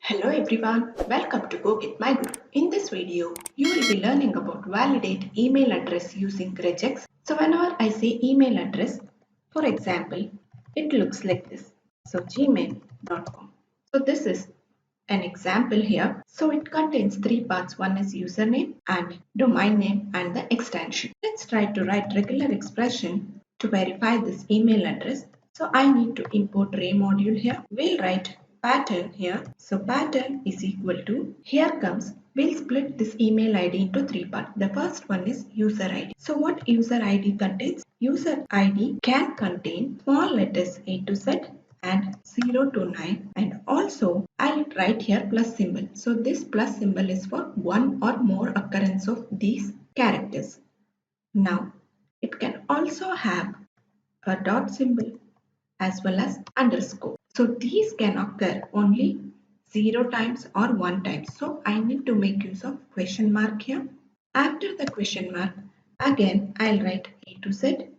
Hello everyone, welcome to Go Get My Guru. In this video, you will be learning about validate email address using regex. So whenever I say email address, for example, it looks like this. So gmail.com. So this is an example here. So it contains three parts. One is username and domain name and the extension. Let's try to write regular expression to verify this email address. So I need to import array module here. We'll write pattern here. So pattern is equal to, here comes, we'll split this email ID into three parts. The first one is user ID. So what user ID contains? User ID can contain small letters A to Z and 0 to 9, and also I'll write here plus symbol. So this plus symbol is for one or more occurrence of these characters. Now it can also have a dot symbol as well as underscore. So these can occur only 0 times or 1 time. So I need to make use of question mark here. After the question mark, again I'll write A to Z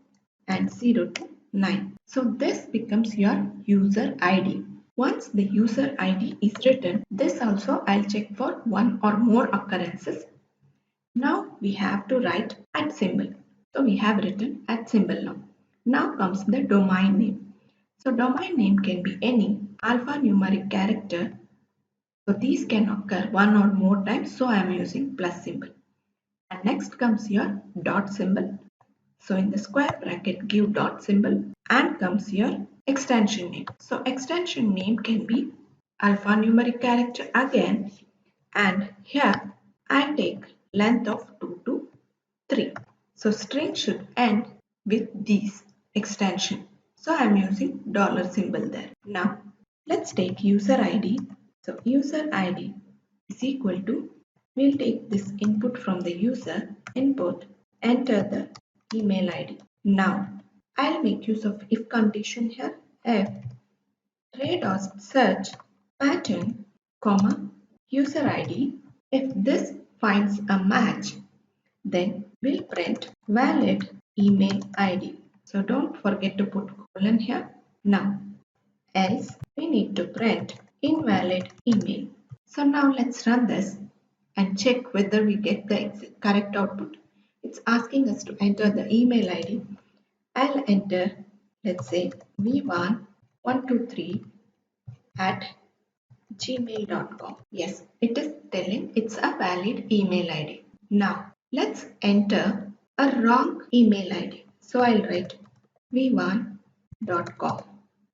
and 0 to 9. So this becomes your user ID. Once the user ID is written, this also I'll check for one or more occurrences. Now we have to write at symbol. So we have written at symbol now. Now comes the domain name. So domain name can be any alphanumeric character. So these can occur one or more times. So I am using plus symbol. And next comes your dot symbol. So in the square bracket give dot symbol and comes your extension name. So extension name can be alphanumeric character again, and here I take length of 2 to 3. So string should end with these extension. So I am using dollar symbol there. Now let's take user ID. So user ID is equal to, we'll take this input from the user input, enter the email ID. Now I'll make use of if condition here. If array.search pattern, comma, user ID. If this finds a match, then we'll print valid email ID. So don't forget to put colon here. Now, else we need to print invalid email. So now let's run this and check whether we get the correct output. It's asking us to enter the email ID. I'll enter, let's say, v1123 at gmail.com. Yes, it is telling it's a valid email ID. Now, let's enter a wrong email ID. So I'll write v1.com.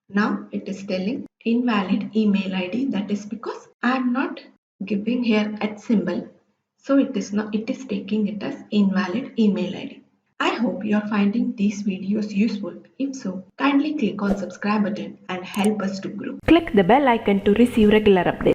Now it is telling invalid email ID. That is because I am not giving here at symbol. So it is taking it as invalid email ID. I hope you are finding these videos useful. If so, kindly click on subscribe button and help us to grow. Click the bell icon to receive regular updates.